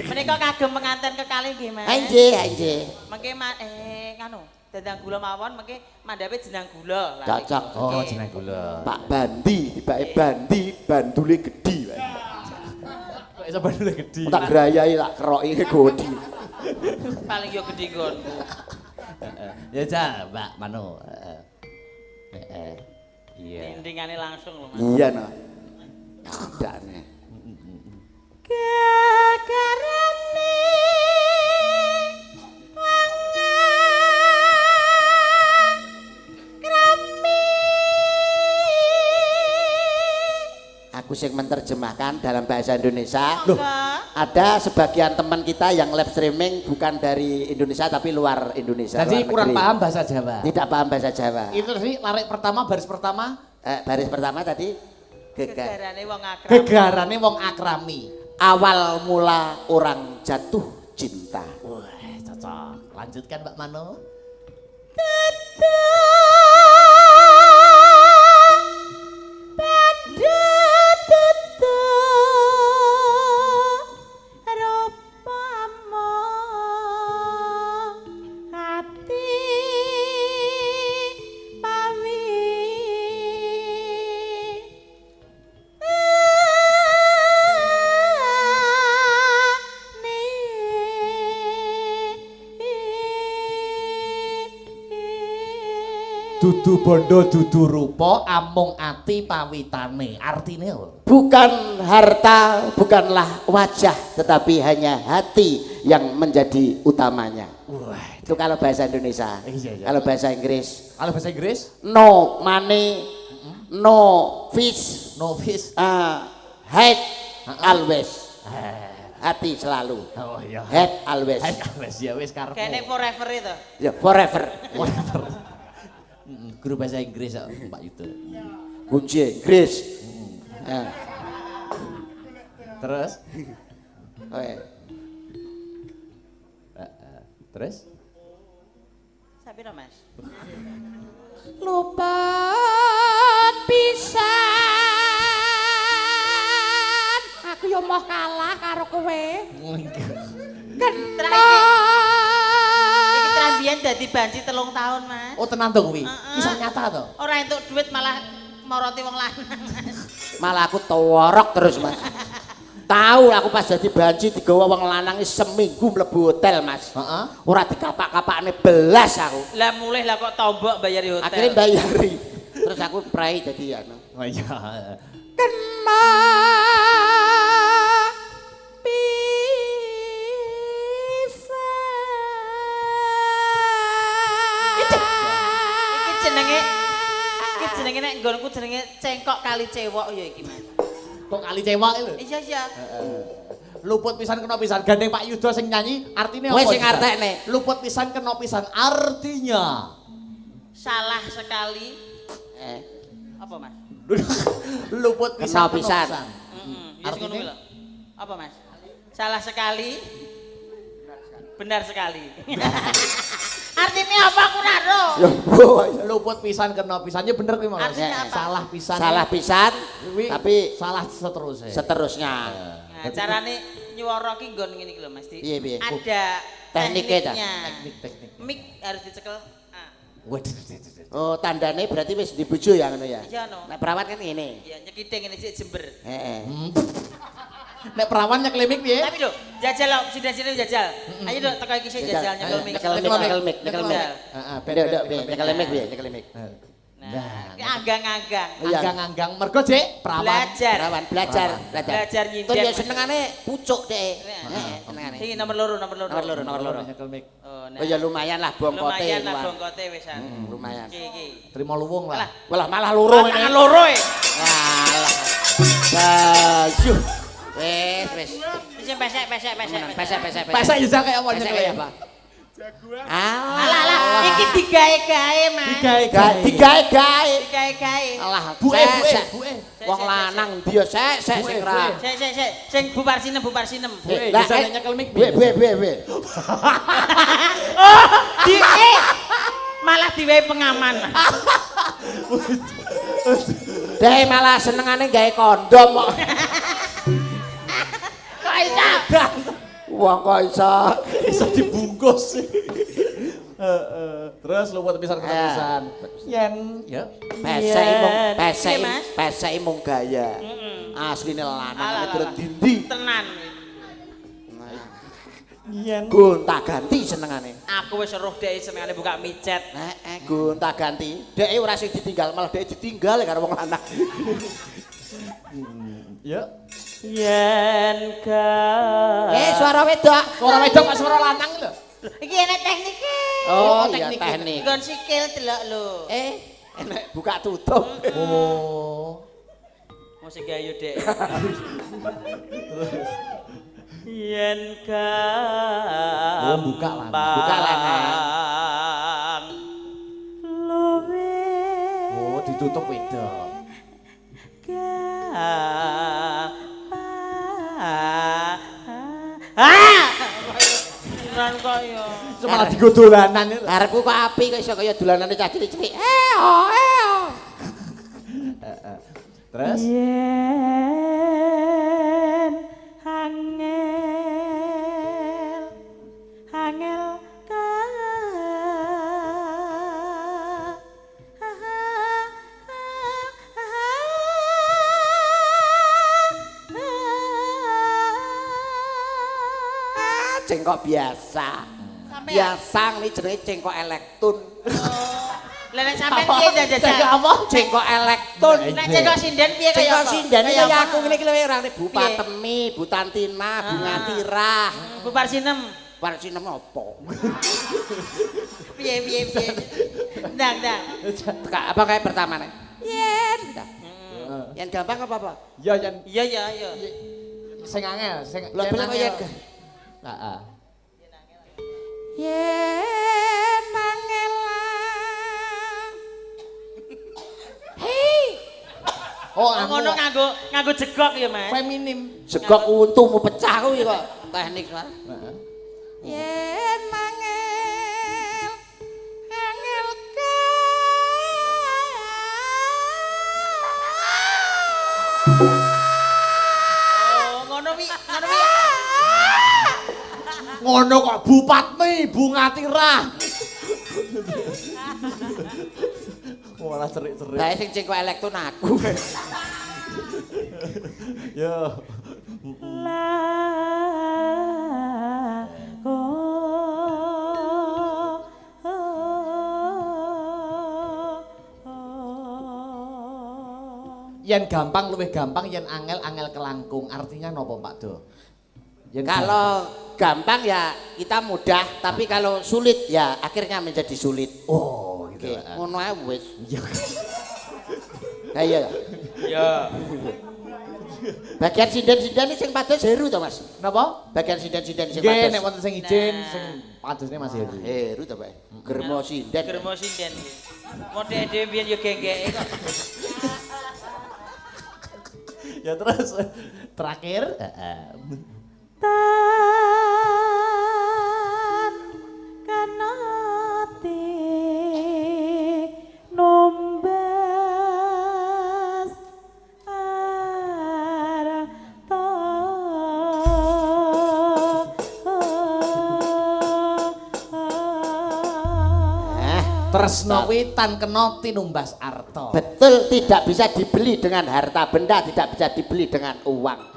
Menika kagem penganten kekalih nggih Mas. Anjir. Mengke nganu, dandang gula mawon mengke mandhape jenang gula. Lah, Cocok. Oh, jeneng gula. Pak Bandi, tibake Bandi, bandule gedhi wae. Kok iso bandule gedhi. Tak grayai tak keroki godi. paling yo gedhe nggonku. Ya ja, Mbak Mano. Iya. Dindingane langsung lho Mas. Iya no. Ndane. Kekarane Aku sing menerjemahkan dalam bahasa Indonesia. Loh. Ada sebagian teman kita yang live streaming bukan dari Indonesia tapi luar Indonesia. Jadi luar kurang negeri. paham bahasa Jawa. Tidak paham bahasa Jawa. Itu sih larik pertama baris pertama Baris pertama tadi Gegarane wong akrab. gegarane wong akrami. awal mula orang jatuh cinta. Wah, cocok. Lanjutkan Mbak Mano. dudu bondo dudu rupa amung ati pawitane. Artine apa? Bukan harta, bukanlah wajah, tetapi hanya hati yang menjadi utamanya. Wah, Itu kalau bahasa Indonesia. Iya. Kalau bahasa Inggris, kalau bahasa Inggris no money, no fish, novice. head always. Hati selalu. Oh iya. Head always. Wes ya wis karepmu. Kayaknya forever itu. Ya, forever. Guru bahasa Inggris kok Pak Yudo. Kunci Inggris. Terus? Oke. Terus? Sapi no Mas. Lupa pisan. Aku yo mau kalah karo kowe. Kena. Iki trambian dadi banci 3 tahun Mas. Oh tenan to kuwi. Kisah nyata to. Ora entuk duit malah moroti wong lanang. Malah aku torok terus, Mas. Tahu aku pas jadi banci digawa wong lanang seminggu mlebu hotel, Mas. Heeh. Ora dikapak-kapakne belas aku. Lah mulih lah kok tombok bayari hotel. Akhirnya bayari. Terus aku prai jadi anu. Oh iya. Kena. Iki jenenge nek nggonku jenenge cengkok kali cewok ya iki Mas. Kok kali cewek lho. Iya. Luput pisan kena pisan gandeng Pak Yudo sing nyanyi artinya apa? Wes sing artekne. Luput pisan kena pisan artinya. Salah sekali. Apa Mas? Luput pisan Kena pisan. Ya sing ngono kuwi lho. Apa Mas? Salah sekali. Benar sekali. Artinya apa aku naro? Yo, Luput pisan kena pisannya bener kuwi Mas. Artinya apa? Salah pisan. salah pisan Kuwi tapi salah seterusnya. seterusnya. Nah, carane nyuwara ki nggon ngene iki lho Mas. Piye, piye? Ada Tekniknya ta? Teknik. Mic harus dicekel. Waduh. Oh, tandane berarti wis dibojo ya ngono ya. Iya no. Nek perawat kan ngene. Ya nyekithing ngene sik jember. Heeh. Nek perawan nyeklemik piye? Tapi lho, jajal lho, sida-sida jajal. Ayo dok teko iki sik jajal nyekel mic. Nyekel mic. Heeh, Nyekel mic piye? Nyekel mic. Nah, iki anggang-anggang. Iya. Anggang-anggang mergo Cek perawan. Belajar. Perawan belajar. Belajar Tuh nyindir. ya senengane pucuk deh. Senengane. Sing nomor loro. Nomor loro. Nyekel mic. Oh, nah. Oh ya lumayan lah bongkote. Lumayan lah bongkote wisan. Lumayan. Iki. Terima luwung lah. Walah malah loro Tangan ini. loro e. Walah. Bayuh. Wes. Wis pesek. Pesek. Pesa ya kayak apa Pesek nyekel ya, ya? Pak? Alah, iki digawe-gawe, Mas. Digawe-gawe. Digawe-gawe. Alah, Buke. wong lanang dia sek sing ra. Sik. Sing bubar sinem. Buke, Lah, bisa nyekel mic. Buwe. Oh, malah diwehi pengaman. Dhewe malah senengane gawe kondom kok. Kok iso? Wong kok iso. Bisa dibungkus. Terus luput pisan kena pisan. Yen ya. Pesek mung gaya. Asline lanang Alah. terus dindi. Tenan. Yen Gonta-ganti senengane. Aku wis eruh dhek senengane buka micet. Gonta-ganti. Dhek ora sing ditinggal, malah dhek ditinggal karo wong lanang. ya. Yen ka. Suara wedok. Suara wedok kok suara lanang lho. Iki enek teknike. Oh, iya teknik. Nggon sikil delok lho. Enek buka tutup. Oh. Musik gayu dek. Yen ka. Oh, buka lanang. Buka lanang. Luwe. Oh, ditutup wedok. Ran kaya. Malah digo dolanan lho. Karepku kok api kok iso kaya dolanane cah cilik-cilik. Terus Yen angel ka Cengkok biasa. Biasa ini jenenge cengkok elektron. Lah nek sampean piye jajal? Cengkok apa? Cengkok elektron. Nek cengkok sinden piye kaya Cengkok apa? sinden iki Kaya ya apa? aku ngene iki lho ora Bu Patemi, Bu Tantina, Bu Ngatira. Bu Parsinem. Parsinem apa? Piye. Ndang. Apa kayak pertama nih? Yen. Yang gampang apa? Ya yen Iya. sing angel, sing Lha bilang kok yen. Heeh. Yen angel. Hei. Oh, Ngono nganggo jegok ya, Mas. feminim. Segok untumu pecah kuwi kok teknik. Heeh. Yen angel ka. Oh, ngono wi. Ngono kok Bupatmi, Bu Ngatira. Malah cerik-cerik. Lah sing cengkok elektron aku. Yo. Yen gampang luwih gampang, yen angel kelangkung. Artinya nopo Pak Do? Yen Kalau gampang ya kita mudah, tapi kalau sulit ya akhirnya menjadi sulit. oh gitu. Oke, ngono ae wis. Iya. Lah iya. Ya. Bagian sinden-sinden sing pados Heru to, Mas? Napa? Bagian sinden-sinden sing Nggih, pados. nek wonten sing ijen, sing padosne Mas Heru. Heru to, Pak. Germo sinden. Germo sinden. Modhe dhewe biyen yo genggeke kok. Ya terus terakhir Tan kanati nombas arata tresno kuwi tan kena tinumbas arta. Betul, tidak bisa dibeli dengan harta benda, tidak bisa dibeli dengan uang.